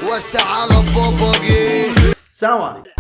وسع على بابا جه. السلام عليكم.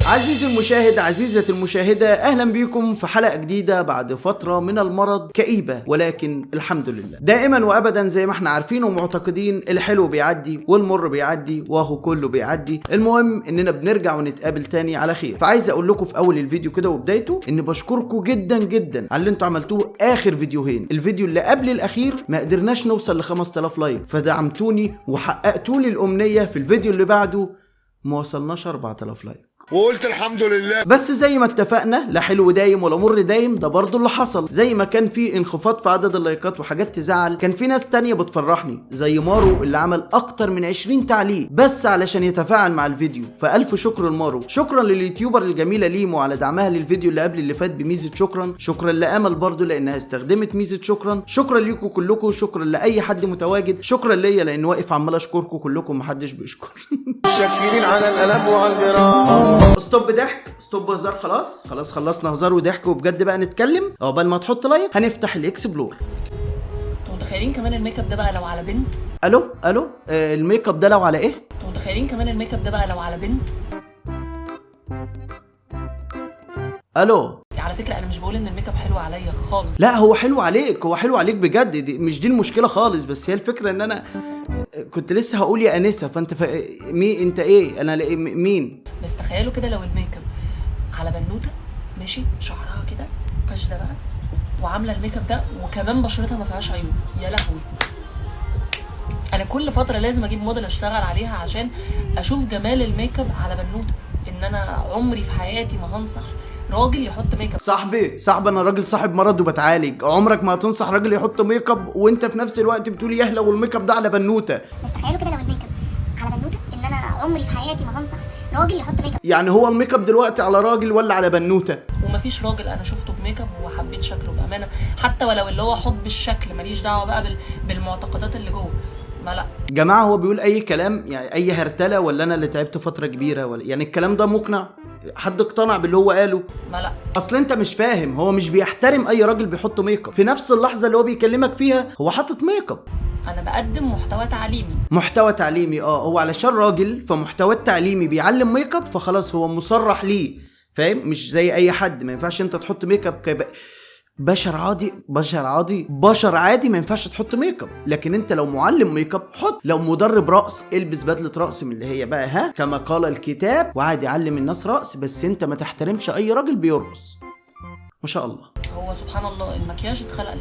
عزيزي المشاهد، عزيزتي المشاهدة، أهلا بكم في حلقة جديدة بعد فترة من المرض كئيبة، ولكن الحمد لله دائما وأبدا زي ما احنا عارفين ومعتقدين الحلو بيعدي والمر بيعدي وهو كله بيعدي. المهم إننا بنرجع ونتقابل تاني على خير. فعايز أقول لكم في أول الفيديو كده وبدايته إني بشكركم جدا جدا على اللي انتوا عملتوه آخر فيديوهين. الفيديو اللي قبل الأخير ما قدرناش نوصل ل 5000 لايك، فدعمتوني وحققتولي الأمنية. في الفيديو اللي بعده ما وصلناش 4000 لايك وقلت الحمد لله. بس زي ما اتفقنا، لا حلو دايم ولا مر دايم، ده برضو اللي حصل. زي ما كان في انخفاض في عدد اللايكات وحاجات تزعل، كان في ناس تانية بتفرحني زي مارو اللي عمل اكتر من 20 تعليق بس علشان يتفاعل مع الفيديو. فالف شكر لمارو. شكرا لليوتيوبر الجميله ليمو على دعمها للفيديو اللي قبل اللي فات بميزه شكرا. شكرا لامل برضو لانها استخدمت ميزه شكرا. شكرا ليكم كلكم. شكرا لاي حد متواجد. شكرا ليا لان واقف عمال اشكركم كلكم، محدش بيشكرني. شاكرين على الالم وعلى الجراح. ستوب ضحك، ستوب هزار. خلاص خلصنا هزار وضحك وبجد بقى نتكلم. عقبال ما تحط لايك هنفتح الاكسبلور. انتوا متخيلين كمان الميك اب ده بقى لو على بنت؟ الو الميك اب ده لو على ايه؟ انتوا متخيلين كمان الميك اب ده بقى لو على بنت؟ الو. على فكره انا مش بقول ان الميك اب حلو عليا خالص. لا هو حلو عليك، هو حلو عليك بجد، مش دي المشكله خالص. بس هي الفكره ان انا كنت لسه هقول يا انسه، فانت انت ايه؟ انا مين؟ بس تخيلوا كده لو الميك اب على بنوته ماشي، شعرها كده قشده بقى، وعامله الميك اب ده وكمان بشرتها ما فيهاش عيوب. يا لهوي، انا كل فتره لازم اجيب موديل اشتغل عليها عشان اشوف جمال الميك اب على بنوته. ان انا عمري في حياتي ما هنصح راجل يحط ميك اب. صاحبي انا راجل صاحب مرض وبتعالج. عمرك ما هتنصح راجل يحط ميك اب وانت في نفس الوقت بتقول يا لو الميك اب ده على بنوته. بس تخيلوا كده لو الميك اب على بنوته، ان انا عمري في حياتي ما هنصح راجل يحط ميك اب. يعني هو الميك اب دلوقتي على راجل ولا على بنوته؟ ومفيش راجل انا شفته بميك اب وحبيت شكله بامانه، حتى ولو اللي هو حب الشكل، ماليش دعوه بقى بالمعتقدات اللي جوه. ما لا جماعه، هو بيقول اي كلام يعني، اي هرتله، ولا انا اللي تعبت فتره كبيره؟ ولا يعني الكلام ده مقنع؟ حد اقتنع باللي هو قاله؟ ما لا اصل انت مش فاهم، هو مش بيحترم اي راجل بيحط ميك اب. في نفس اللحظه اللي هو بيكلمك فيها هو حاطط ميك اب. انا بقدم محتوى تعليمي. محتوى تعليمي، هو علشان راجل فمحتوى التعليمي بيعلم ميك اب، فخلاص هو مصرح ليه، فاهم؟ مش زي اي حد. ما ينفعش انت تحط ميك اب بشر عادي ما ينفعش تحط ميك اب. لكن انت لو معلم ميك اب حط، لو مدرب رقص البس بدله رقص من اللي هي بقى كما قال الكتاب، وعادي علم الناس رقص. بس انت ما تحترمش اي راجل بيرقص. ما شاء الله. هو سبحان الله المكياج اتخلق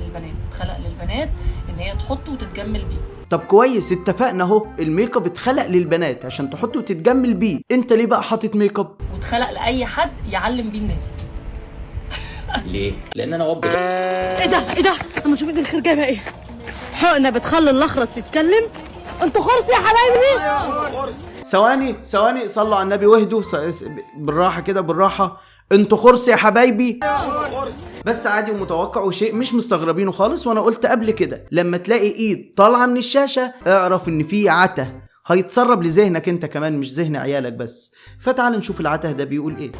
للبنات ان هي تحطه وتتجمل بيه. طب كويس، اتفقنا اهو. الميك اب اتخلق للبنات عشان تحطه وتتجمل بيه. انت ليه بقى حاطط ميك اب؟ واتخلق لاي حد يعلم بيه الناس. ليه؟ لان انا اب. ايه ده اما نشوف ايد الخير جايبه ايه. حقنه بتخلي الاخرس يتكلم. انتوا خرص يا حبايبي. ثواني صلوا على النبي واهدوا. بالراحه كده بالراحه. انتوا خرص يا حبايبي. بس عادي ومتوقع وشيء مش مستغربينه خالص. وانا قلت قبل كده لما تلاقي ايد طالعه من الشاشه اعرف ان في عته هيتسرب لذهنك انت كمان، مش ذهن عيالك بس. فتعال نشوف العته ده بيقول ايه.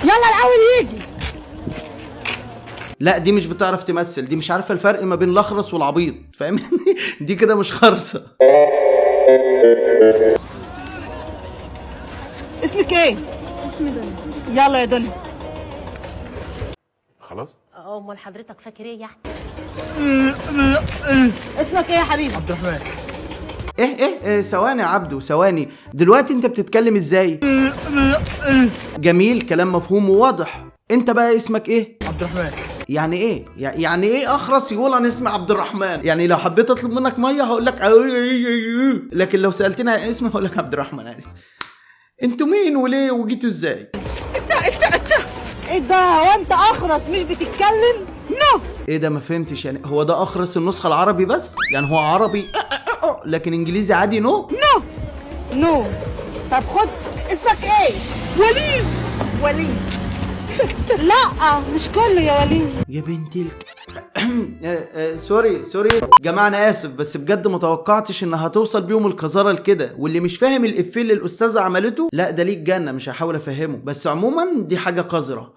يلا الاول يجي. لا دي مش بتعرف تمثل، دي مش عارفه الفرق ما بين الاخرس والعبيط، فاهم؟ دي كده مش خرصه. اسمك ايه؟ اسمي دنيا. يلا يا دنيا. خلاص. امال حضرتك فاكر ايه يعني؟ اسمك ايه يا حبيبي؟ عبد الرحمن. ايه ثواني يا عبدو، ثواني. دلوقتي انت بتتكلم ازاي؟ جميل، كلام مفهوم وواضح. انت بقى اسمك ايه؟ عبد الرحمن. يعني ايه؟ يعني ايه اخرس يقول انا اسمي عبد الرحمن؟ يعني لو حبيت اطلب منك ميه هقول لك لكن لو سالتني عن اسمي هقول لك عبد الرحمن. يعني انتوا مين وليه وجيتوا ازاي؟ انت ايه ده؟ هو انت اخرس مش بتتكلم؟ نو. ايه ده؟ ما فهمتش. يعني هو ده اخرس النسخه العربي بس؟ يعني هو عربي لكن انجليزي عادي نو. طب خد اسمك ايه؟ وليد. لا مش كله يا وليد. يا بنتي سوري جماعه، انا اسف بس بجد ما توقعتش انها هتوصل بيهم القذاره لكده. واللي مش فاهم الافيه اللي الاستاذه عملته، لا ده ليك جنه، مش هحاول افهمه. بس عموما دي حاجه قذره،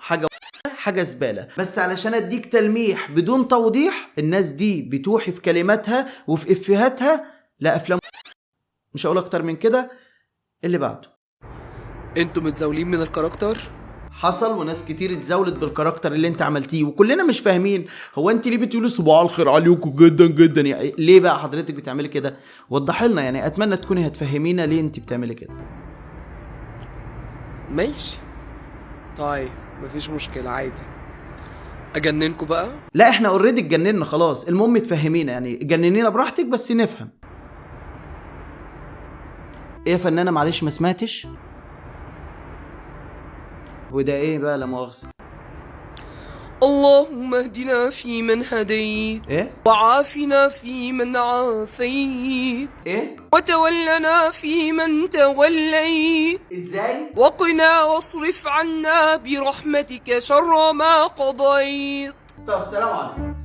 حاجه زباله. بس علشان اديك تلميح بدون توضيح، الناس دي بتوحي في كلماتها وفي افيهاتها. لا افلام، مش هقول اكتر من كده. اللي بعده. انتوا متزاولين من الكاركتر؟ حصل، وناس كتير اتزاولت بالكاركتر اللي انت عملتيه، وكلنا مش فاهمين هو انت ليه بتقولي صباح الخير عليكم جدا جدا، يعني ليه بقى حضرتك بتعملي كده؟ وضحي لنا، يعني اتمنى تكوني هتفهمينا ليه انت بتعملي كده. ماشي طيب مفيش مشكلة عادي. اجننكوا بقى؟ لا احنا اوريدي اتجننا خلاص، المهم تفهمينا، يعني جننينا براحتك بس نفهم. ايه يا فنانة معلش ما سمعتش؟ وده ايه بقى لا مؤاخذة؟ اللهم اهدنا فيمن هديت ايه؟ وعافنا فيمن عافيت ايه؟ وتولنا فيمن توليت ازاي؟ وقنا واصرف عنا برحمتك شر ما قضيت. طب سلام عليكم.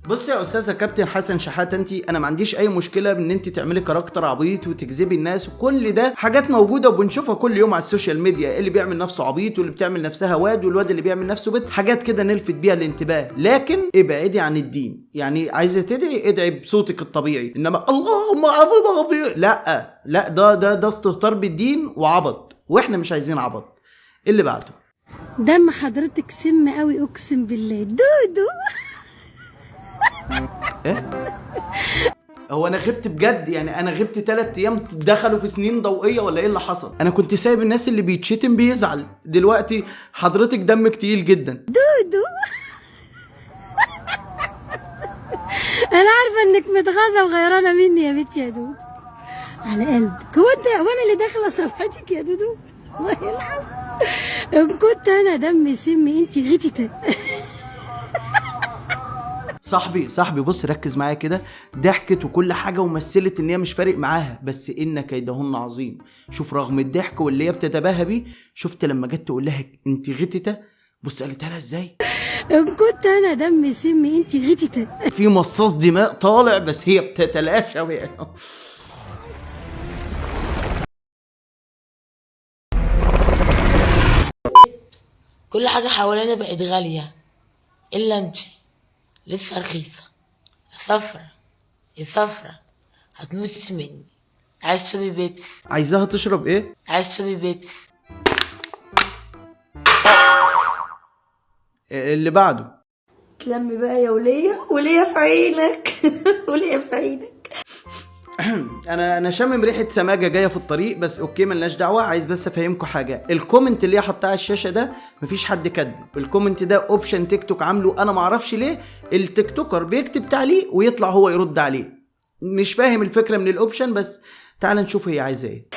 بص يا استاذه كابتن حسن شحاته، انا ما عنديش اي مشكله بان انت تعملي كاركتر عبيط وتجذبي الناس، وكل ده حاجات موجوده وبنشوفها كل يوم على السوشيال ميديا، اللي بيعمل نفسه عبيط واللي بتعمل نفسها واد والواد اللي بيعمل نفسه بنت، حاجات كده نلفت بيها الانتباه. لكن ابعدي عن الدين، يعني عايزه تدعي ادعي بصوتك الطبيعي، انما اللهم عافظ لا ده استهتار بالدين وعبط، واحنا مش عايزين عبط. اللي بعده. دم حضرتك سم قوي اقسم بالله. دودو ايه؟ هو انا غبت بجد؟ يعني انا غبت 3 ايام دخلوا في سنين ضوئيه ولا ايه اللي حصل؟ انا كنت سايب الناس اللي بيتشتم بيزعل، دلوقتي حضرتك دمك تقيل جدا. دودو انا عارفه انك متغاظه وغيرانه مني يا بنتي يا دودو، على قلبك. هو انت وانا اللي داخله صفحتك يا دودو؟ والله العظيم ان كنت انا دمي سمي انت غتتة. صاحبي بص ركز معايا كده، ضحكت وكل حاجه ومثلت ان هي مش فارق معاها، بس ان كيدهن عظيم. شوف رغم الضحك واللي هي بتتباهى بيه، شفت لما جت تقول لها انت غتتة، بص قالتها لها ازاي؟ ان كنت انا دمي سمي انت غتتة. في مصاص دماء طالع بس هي بتتلاشى. كل حاجة حوالينا بقت غالية إلا انتي لسه رخيصة. يا صفرة هتموتي مني. عايز تشربي بيبس؟ عايزاها تشرب ايه؟ عايز تشربي بيبس. اللي بعده. تلمي بقى يا ولية في عينك. ولية في عينك. انا شامم ريحه سماجه جايه في الطريق، بس اوكي ملناش دعوه. عايز بس افهمكم حاجه، الكومنت اللي هي حطها على الشاشه ده مفيش حد كاتبه، الكومنت ده اوبشن تيك توك عامله، انا معرفش ليه. التيك توكر بيكتب تعليق ويطلع هو يرد عليه، مش فاهم الفكره من الاوبشن، بس تعال نشوف هي عايزه ايه.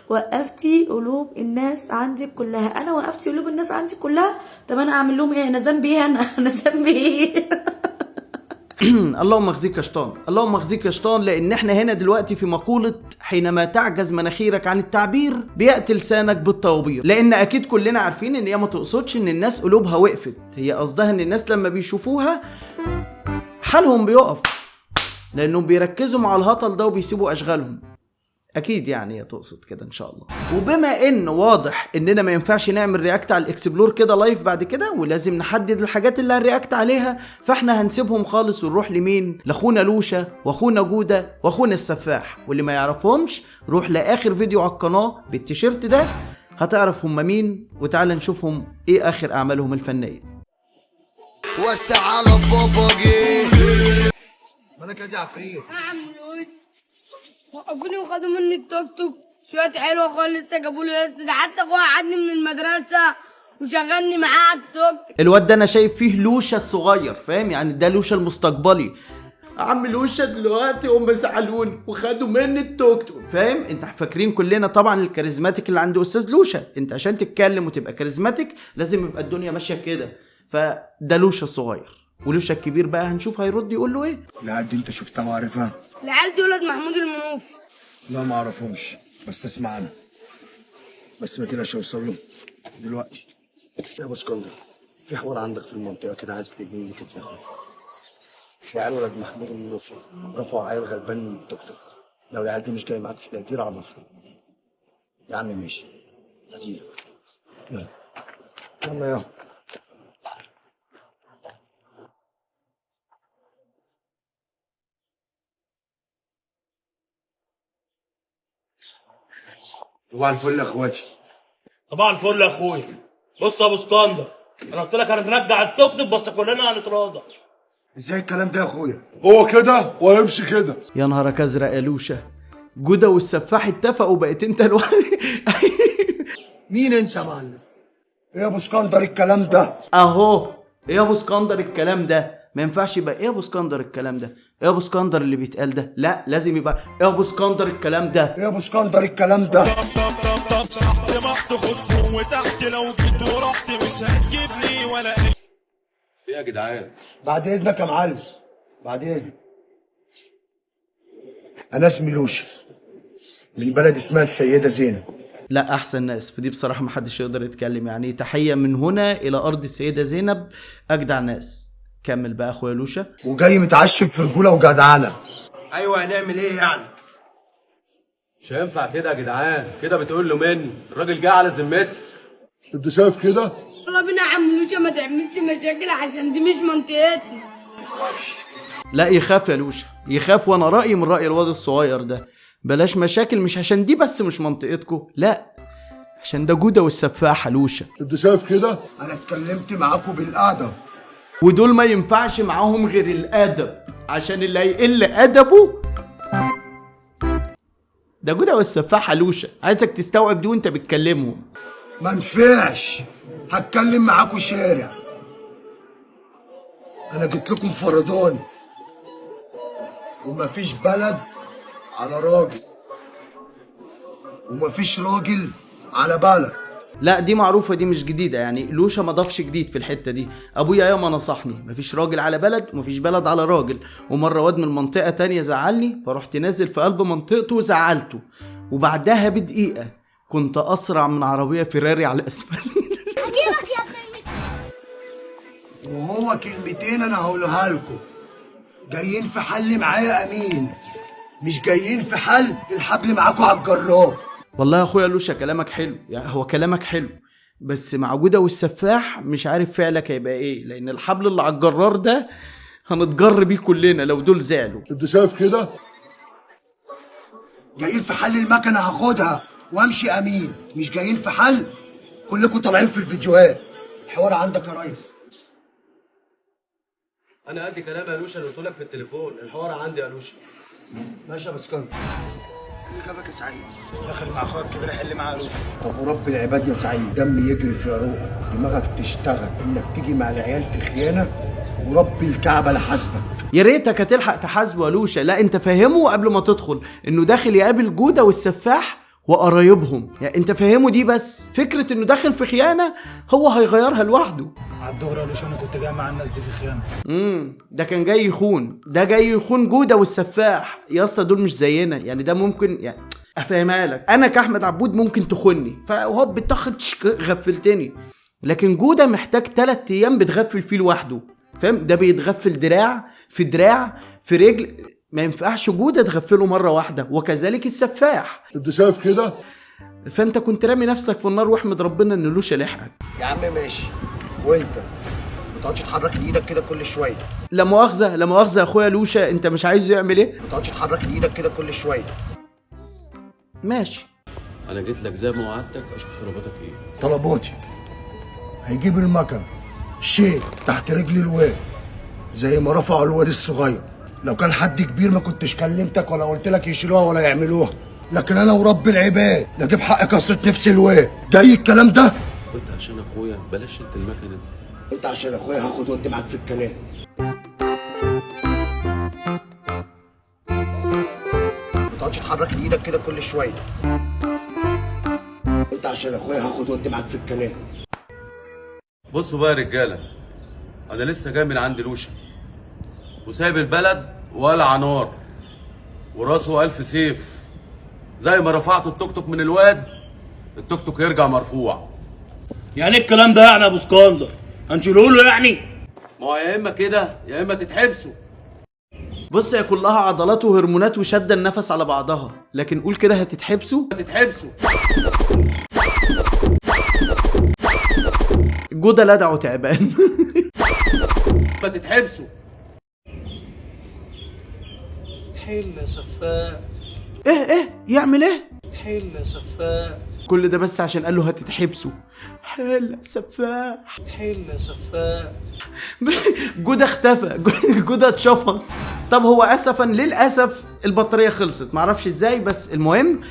وقفتي قلوب الناس عندك كلها. انا وقفتي قلوب الناس عندي كلها؟ طب انا اعمل لهم ايه؟ انا ذنبي ايه؟ انا ذنبي ايه؟ اللهم اخزيك يا شيطان، اللهم اخزيك يا شيطان. لان احنا هنا دلوقتي في مقولة حينما تعجز مناخيرك عن التعبير بيأتي لسانك بالتوبير. لان اكيد كلنا عارفين ان هي ما تقصدش ان الناس قلوبها وقفت، هي قصدها ان الناس لما بيشوفوها حالهم بيقف، لانهم بيركزوا مع الهطل ده وبيسيبوا اشغالهم. اكيد يعني هي تقصد كده ان شاء الله. وبما ان واضح اننا ما ينفعش نعمل رياكت على الاكسبلور كده لايف بعد كده، ولازم نحدد الحاجات اللي هنرياكت عليها، فاحنا هنسيبهم خالص ونروح لمين؟ لاخونا لوشا واخونا جوده واخونا السفاح. واللي ما يعرفهمش روح لاخر فيديو على القناه بالتيشيرت ده هتعرف هم مين، وتعالى نشوفهم ايه اخر اعمالهم الفنيه. وسع على بابا جه. مالك يا عفريت؟ وقفوني وخدوا مني التوك توك، شوية حلوة خالص لسه جابوا لي ده حتى اخويا قعدني من المدرسة وشغلني معاه على التوك. الواد ده انا شايف فيه لوشا الصغير، فاهم؟ يعني ده لوشا المستقبلي. عم لوشا دلوقتي هم زعلوني وخدوا مني التوك توك، فاهم؟ انت فاكرين كلنا طبعا الكاريزماتيك اللي عند استاذ لوشا، انت عشان تتكلم وتبقى كاريزماتيك لازم يبقى الدنيا ماشيه كده، فده لوشا الصغير. ولوشا الكبير بقى هنشوف هيرد يقول له ايه. العيال دي انت شفتها وعارفها؟ العيال دي ولاد محمود المنوفي. لا ما اعرفهمش، بس اسمع عنهم، بس ما تقلقش اوصل له دلوقتي. يا ابو اسكندر، في حوار عندك في المنطقه كده عايزك تجيب لي كده. العيال ولاد محمود المنوفي رفعوا عيل غلبان من التوك توك، لو العيال دي مش جاي معاك في تقدير عرفني. يا عم ماشي، اجيلك. يلا يلا. صباح الفل يا اخواتي. صباح الفل يا اخويا. بص يا ابو اسكندر، انا قلت لك هنرجع التوك توك بس كلنا هنتراضى. ازاي الكلام ده يا اخويا؟ هو كده وهيمشي كده. يا نهارك ازرق يا لوشة، جودة والسفاح اتفقوا بقيت انت الوحيد. مين انت يا معلم؟ ايه يا ابو اسكندر الكلام ده؟ اهو ايه يا ابو اسكندر الكلام ده؟ ما ينفعش يبقى ايه يا ابو اسكندر الكلام ده؟ ايه يا ابو اسكندر اللي بيتقال ده؟ لا لازم يبقى ايه يا ابو اسكندر الكلام ده؟ ايه يا ابو اسكندر الكلام ده؟ طب صحت محت خد فوق وتحت، لو جيت ورحت مش هتجيبني ولا ايه يا جدعان؟ بعد اذنك يا معلم، بعد اذنك. انا اسمي لوشة من بلد اسمها السيدة زينب. لا احسن ناس في دي بصراحة محدش يقدر يتكلم، يعني تحية من هنا الى ارض السيدة زينب، اجدع ناس. كمل بقى اخويا لوشة. وجاي متعشم في رجولة وجدعنة. ايوه هنعمل ايه يعني؟ مش هينفع كده يا جدعان، كده بتقول له مني، الراجل جاي على ذمتي. انت شايف كده؟ ربنا يا عم لوشة ما تعملش مشاكل عشان دي مش منطقتنا. لا يخاف يا لوشة، يخاف، وانا رأيي من رأي الواد الصغير ده. بلاش مشاكل، مش عشان دي بس مش منطقتكم، لا عشان ده جودة والسفاحة لوشة. انت شايف كده؟ انا اتكلمت معاكم بالادب، ودول ما ينفعش معاهم غير الادب، عشان اللي هيقل ادبه ده جودة والسفاحة لوشة. عايزك تستوعب دي وانت بتكلمهم. ما نفعش هتكلم معاكم شارع. انا جبت لكم فردان، ومفيش بلد على راجل، ومفيش راجل على بلد. لا دي معروفة، دي مش جديدة، يعني لوشة ما ضافش جديد في الحتة دي. ابويا ياما نصحني مفيش راجل على بلد ومفيش بلد على راجل. ومرة واد من منطقة تانية زعلني، فرحت نازل في قلب منطقته وزعلته، وبعدها بدقيقة كنت اسرع من عربية فيراري على الاسفل. وهو كلمتين انا هقولها لكم، جايين في حل معايا امين، مش جايين في حل الحبل معاكم على الجرار. والله يا اخويا لوشة كلامك حلو، يعني هو كلامك حلو، بس مع جودة والسفاح مش عارف فعلك هيبقى ايه، لان الحبل اللي على الجرار ده هنتجر بيه كلنا لو دول زعلوا. انت شايف كده؟ جايين في حل المكنه هاخدها وامشي امين، مش جايين في حل كلكم طالعين في الفيديوهات. الحوار عندك يا ريس. انا قد كلام يا لوشة اللي قلت لك في التليفون، الحوار عندي يا لوشة. ماشي يا بسكندر. اللي جابك يا سعيد؟ داخل مع اخوك كبير حل معاه يا لوشة. طب ورب العباد يا سعيد، دم يجري في عروقك، دماغك تشتغل انك تيجي مع العيال في خيانه، ورب الكعبه لحاسبك. يا ريتك هتلحق تحاسبه يا لوشة. لا انت فاهمه قبل ما تدخل انه داخل يقابل جودة والسفاح وقرايبهم، يعني انت فاهمه دي، بس فكرة انه داخل في خيانة هو هيغيرها لوحده. على الظهر يا لوشة انا كنت جاي مع الناس دي في خيانه. ده كان جاي يخون، ده جاي يخون جودة والسفاح. يا اسطى دول مش زينا، يعني ده ممكن، يعني افهمها لك، انا كاحمد عبود ممكن تخني فهوب بتاخد غفلتني، لكن جودة محتاج 3 ايام بتغفل فيه لوحده، فاهم؟ ده بيتغفل دراع في دراع في رجل، ما ينفعش جودة تغفله مرة واحدة، وكذلك السفاح. انت شايف كده؟ فانت كنت رامي نفسك في النار، واحمد ربنا ان لوشة لحقك. يا عم ماشي، وانت ما تقعدش تحرك ايدك كده كل شويه. لا مؤاخذة لا مؤاخذة يا اخويا لوشة، انت مش عايزه يعمل ايه؟ ما تقعدش تحرك ايدك كده كل شويه. ماشي. انا جيت لك زي ما وعدتك اشوف طلباتك ايه. طلباتي هيجيب المكن شيء تحت رجل الواد زي ما رفعوا الواد الصغير. لو كان حد كبير ما كنتش كلمتك ولا قلت لك يشيلوها ولا يعملوها، لكن انا ورب العباد نجيب حق كسرة نفس الواد. جاي الكلام ده؟ وانت عشان اخويا بلاش شلت المكنه دي. انت عشان اخويا هاخد وانت معاك في الكلام. ما تقعدش تحرك ايدك كده كل شويه. انت عشان اخويا هاخد وانت معاك في الكلام. بصوا بقى يا رجاله، انا لسه جاي من عند لوشة وسايب البلد ولع نار وراسه 1000 سيف. زي ما رفعت التوك توك من الواد، التوك توك يرجع مرفوع. يعني ايه الكلام ده يعني يا ابو اسكندر؟ هنشيله له يعني؟ ما هو يا اما كده يا اما تتحبسوا. بص هي كلها عضلات وهرمونات وشد النفس على بعضها، لكن قول كده هتتحبسوا. جودة لدعه تعبان. ما تتحبسوا. حل يا سفاح. ايه يعمل ايه؟ حل يا سفاح. كل ده بس عشان قال له هتتحبسوا. حل يا سفاح، حل يا سفاح. جودة اختفى، جودة اتشفط. طب هو اسفا للاسف البطاريه خلصت، معرفش ازاي، بس المهم